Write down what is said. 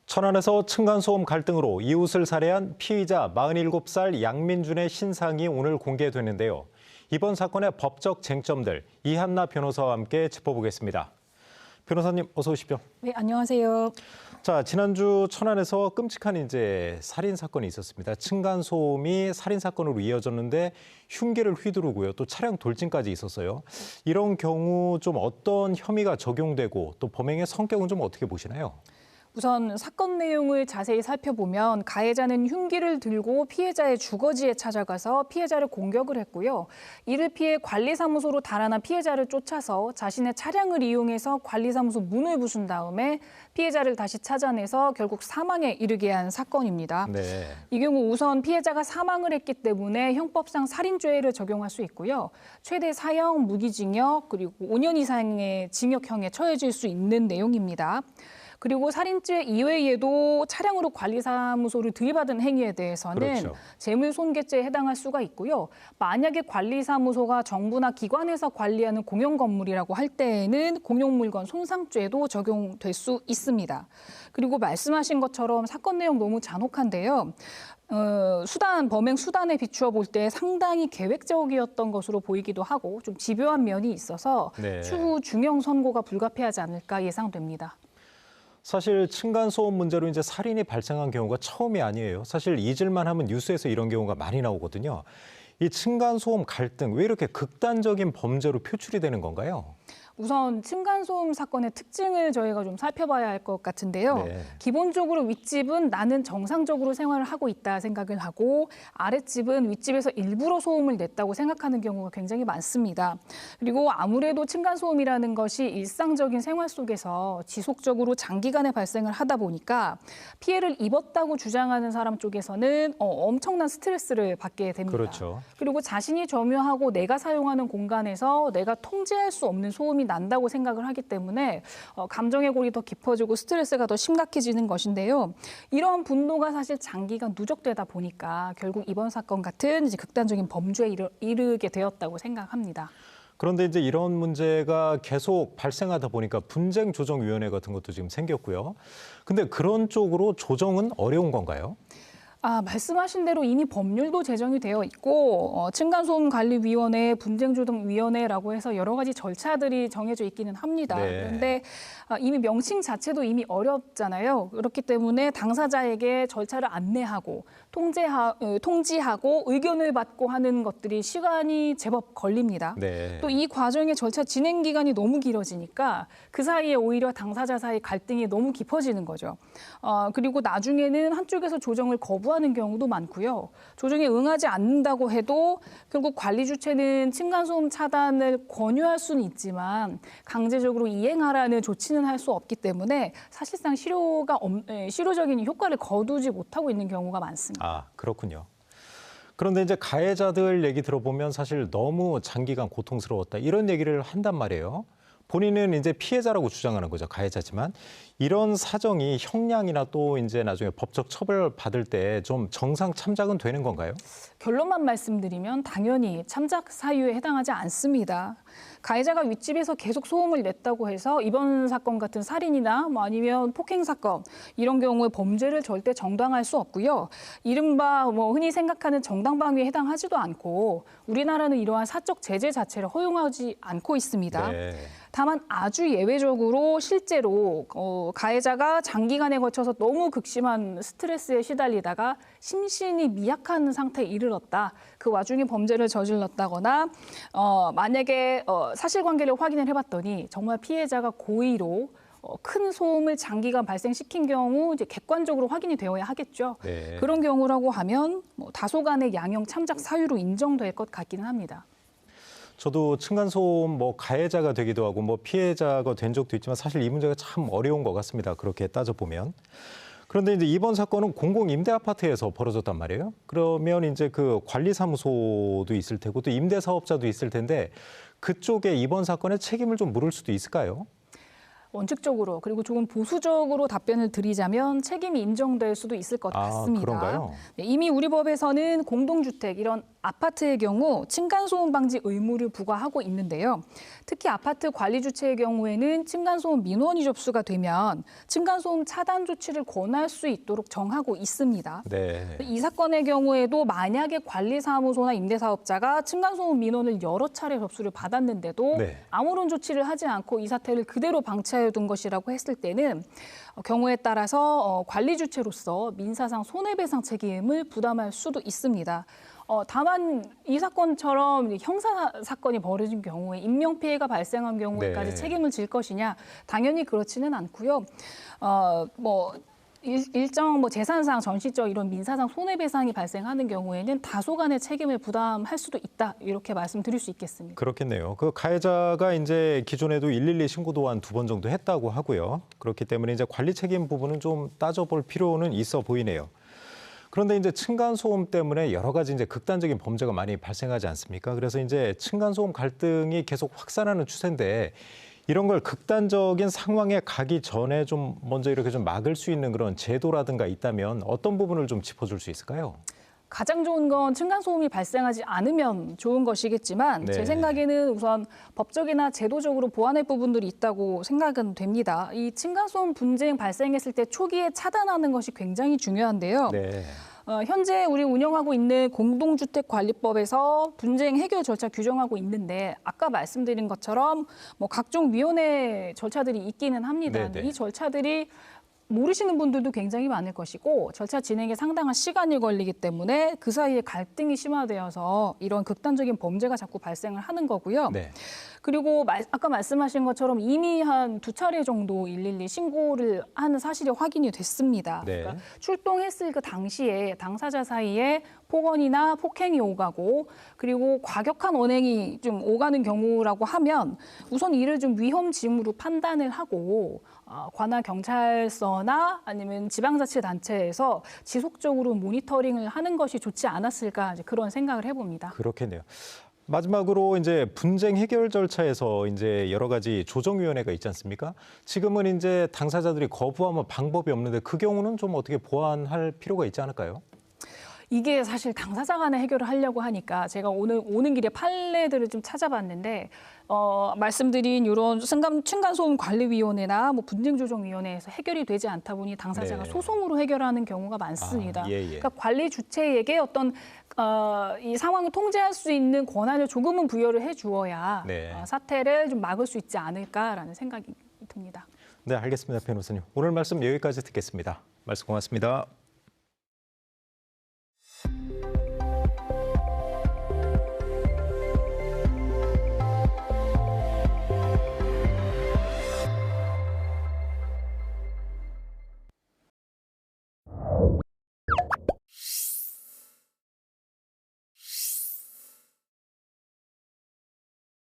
천안에서 층간소음 갈등으로 이웃을 살해한 피의자 47살 양민준의 신상이 오늘 공개됐는데요. 이번 사건의 법적 쟁점들 이한나 변호사와 함께 짚어보겠습니다. 변호사님 어서 오십시오. 네, 안녕하세요. 자, 지난주 천안에서 끔찍한 살인 사건이 있었습니다. 층간소음이 살인 사건으로 이어졌는데 흉기를 휘두르고요. 또 차량 돌진까지 있었어요. 이런 경우 좀 어떤 혐의가 적용되고 또 범행의 성격은 좀 어떻게 보시나요? 우선 사건 내용을 자세히 살펴보면 가해자는 흉기를 들고 피해자의 주거지에 찾아가서 피해자를 공격을 했고요. 이를 피해 관리사무소로 달아난 피해자를 쫓아서 자신의 차량을 이용해서 관리사무소 문을 부순 다음에 피해자를 다시 찾아내서 결국 사망에 이르게 한 사건입니다. 네. 이 경우 우선 피해자가 사망을 했기 때문에 형법상 살인죄를 적용할 수 있고요. 최대 사형, 무기징역, 그리고 5년 이상의 징역형에 처해질 수 있는 내용입니다. 그리고 살인죄 이외에도 차량으로 관리사무소를 들이받은 행위에 대해서는 그렇죠. 재물손괴죄에 해당할 수가 있고요. 만약에 관리사무소가 정부나 기관에서 관리하는 공용 건물이라고 할 때에는 공용물건 손상죄도 적용될 수 있습니다. 그리고 말씀하신 것처럼 사건 내용 너무 잔혹한데요. 범행 수단에 비추어 볼 때 상당히 계획적이었던 것으로 보이기도 하고 좀 집요한 면이 있어서 네. 추후 중형 선고가 불가피하지 않을까 예상됩니다. 사실 층간소음 문제로 살인이 발생한 경우가 처음이 아니에요. 사실 잊을만 하면 뉴스에서 이런 경우가 많이 나오거든요. 이 층간소음 갈등 왜 이렇게 극단적인 범죄로 표출이 되는 건가요? 우선 층간소음 사건의 특징을 저희가 좀 살펴봐야 할 것 같은데요. 네. 기본적으로 윗집은 나는 정상적으로 생활을 하고 있다 생각을 하고 아랫집은 윗집에서 일부러 소음을 냈다고 생각하는 경우가 굉장히 많습니다. 그리고 아무래도 층간소음이라는 것이 일상적인 생활 속에서 지속적으로 장기간에 발생을 하다 보니까 피해를 입었다고 주장하는 사람 쪽에서는 엄청난 스트레스를 받게 됩니다. 그렇죠. 그리고 자신이 점유하고 내가 사용하는 공간에서 내가 통제할 수 없는 소음이 난다고 생각을 하기 때문에 감정의 골이 더 깊어지고 스트레스가 더 심각해지는 것인데요. 이런 분노가 사실 장기간 누적되다 보니까 결국 이번 사건 같은 극단적인 범죄에 이르게 되었다고 생각합니다. 그런데 이런 문제가 계속 발생하다 보니까 분쟁조정위원회 같은 것도 지금 생겼고요. 근데 그런 쪽으로 조정은 어려운 건가요? 말씀하신 대로 이미 법률도 제정이 되어 있고 층간소음관리위원회, 분쟁조정위원회라고 해서 여러 가지 절차들이 정해져 있기는 합니다. 네. 그런데 이미 명칭 자체도 이미 어렵잖아요. 그렇기 때문에 당사자에게 절차를 안내하고 통지하고 의견을 받고 하는 것들이 시간이 제법 걸립니다. 네. 또 이 과정의 절차 진행 기간이 너무 길어지니까 그 사이에 오히려 당사자 사이 갈등이 너무 깊어지는 거죠. 그리고 나중에는 한쪽에서 조정을 거부하는 경우도 많고요. 조정에 응하지 않는다고 해도 결국 관리 주체는 층간소음 차단을 권유할 수는 있지만 강제적으로 이행하라는 조치는 할 수 없기 때문에 사실상 실효적인 효과를 거두지 못하고 있는 경우가 많습니다. 그렇군요. 그런데 가해자들 얘기 들어보면 사실 너무 장기간 고통스러웠다 이런 얘기를 한단 말이에요. 본인은 피해자라고 주장하는 거죠. 가해자지만 이런 사정이 형량이나 또 나중에 법적 처벌 받을 때 좀 정상 참작은 되는 건가요? 결론만 말씀드리면 당연히 참작 사유에 해당하지 않습니다. 가해자가 윗집에서 계속 소음을 냈다고 해서 이번 사건 같은 살인이나 아니면 폭행 사건 이런 경우에 범죄를 절대 정당화할 수 없고요. 이른바 흔히 생각하는 정당방위에 해당하지도 않고 우리나라는 이러한 사적 제재 자체를 허용하지 않고 있습니다. 네. 다만 아주 예외적으로 실제로 가해자가 장기간에 거쳐서 너무 극심한 스트레스에 시달리다가 심신이 미약한 상태에 이르렀다. 그 와중에 범죄를 저질렀다거나 만약에 사실관계를 확인을 해봤더니 정말 피해자가 고의로 큰 소음을 장기간 발생시킨 경우 객관적으로 확인이 되어야 하겠죠. 네. 그런 경우라고 하면 다소간의 양형 참작 사유로 인정될 것 같기는 합니다. 저도 층간소음 가해자가 되기도 하고 피해자가 된 적도 있지만 사실 이 문제가 참 어려운 것 같습니다. 그렇게 따져보면. 그런데 이번 사건은 공공임대 아파트에서 벌어졌단 말이에요. 그러면 그 관리사무소도 있을 테고 또 임대사업자도 있을 텐데 그쪽에 이번 사건에 책임을 좀 물을 수도 있을까요? 원칙적으로 그리고 조금 보수적으로 답변을 드리자면 책임이 인정될 수도 있을 것 같습니다. 그런가요? 네, 이미 우리 법에서는 공동주택 이런 아파트의 경우 층간소음 방지 의무를 부과하고 있는데요. 특히 아파트 관리 주체의 경우에는 층간소음 민원이 접수가 되면 층간소음 차단 조치를 권할 수 있도록 정하고 있습니다. 네. 이 사건의 경우에도 만약에 관리사무소나 임대사업자가 층간소음 민원을 여러 차례 접수를 받았는데도 네. 아무런 조치를 하지 않고 이 사태를 그대로 방치해 둔 것이라고 했을 때는 경우에 따라서 관리 주체로서 민사상 손해배상 책임을 부담할 수도 있습니다. 다만 이 사건처럼 형사 사건이 벌어진 경우에 인명피해가 발생한 경우에까지 네. 책임을 질 것이냐, 당연히 그렇지는 않고요. 일정 재산상, 전시적 이런 민사상 손해배상이 발생하는 경우에는 다소간의 책임을 부담할 수도 있다, 이렇게 말씀드릴 수 있겠습니다. 그렇겠네요. 그 가해자가 이제 기존에도 112 신고도 한 2번 정도 했다고 하고요. 그렇기 때문에 이제 관리 책임 부분은 좀 따져볼 필요는 있어 보이네요. 그런데 이제 층간소음 때문에 여러 가지 이제 극단적인 범죄가 많이 발생하지 않습니까? 그래서 이제 층간소음 갈등이 계속 확산하는 추세인데 이런 걸 극단적인 상황에 가기 전에 좀 먼저 이렇게 좀 막을 수 있는 그런 제도라든가 있다면 어떤 부분을 좀 짚어줄 수 있을까요? 가장 좋은 건 층간소음이 발생하지 않으면 좋은 것이겠지만 네. 제 생각에는 우선 법적이나 제도적으로 보완할 부분들이 있다고 생각은 됩니다. 이 층간소음 분쟁 발생했을 때 초기에 차단하는 것이 굉장히 중요한데요. 네. 현재 우리 운영하고 있는 공동주택관리법에서 분쟁 해결 절차 규정하고 있는데 아까 말씀드린 것처럼 각종 위원회 절차들이 있기는 합니다. 네네. 이 절차들이 모르시는 분들도 굉장히 많을 것이고 절차 진행에 상당한 시간이 걸리기 때문에 그 사이에 갈등이 심화되어서 이런 극단적인 범죄가 자꾸 발생을 하는 거고요. 네. 그리고 아까 말씀하신 것처럼 이미 한 2차례 정도 112 신고를 하는 사실이 확인이 됐습니다. 네. 그러니까 출동했을 그 당시에 당사자 사이에 폭언이나 폭행이 오가고 그리고 과격한 언행이 좀 오가는 경우라고 하면 우선 이를 좀 위험징후로 판단을 하고 관할 경찰서나 아니면 지방자치단체에서 지속적으로 모니터링을 하는 것이 좋지 않았을까, 이제 그런 생각을 해봅니다. 그렇겠네요. 마지막으로 이제 분쟁 해결 절차에서 이제 여러 가지 조정위원회가 있지 않습니까? 지금은 이제 당사자들이 거부하면 방법이 없는데 그 경우는 좀 어떻게 보완할 필요가 있지 않을까요? 이게 사실 당사자 간에 해결을 하려고 하니까 제가 오늘 오는 길에 판례들을 좀 찾아봤는데 말씀드린 이런 층간소음관리위원회나 분쟁조정위원회에서 해결이 되지 않다 보니 당사자가 네. 소송으로 해결하는 경우가 많습니다. 예. 그러니까 관리 주체에게 어떤 이 상황을 통제할 수 있는 권한을 조금은 부여를 해주어야 네. 사태를 좀 막을 수 있지 않을까라는 생각이 듭니다. 네, 알겠습니다, 변호사님. 오늘 말씀 여기까지 듣겠습니다. 말씀 고맙습니다.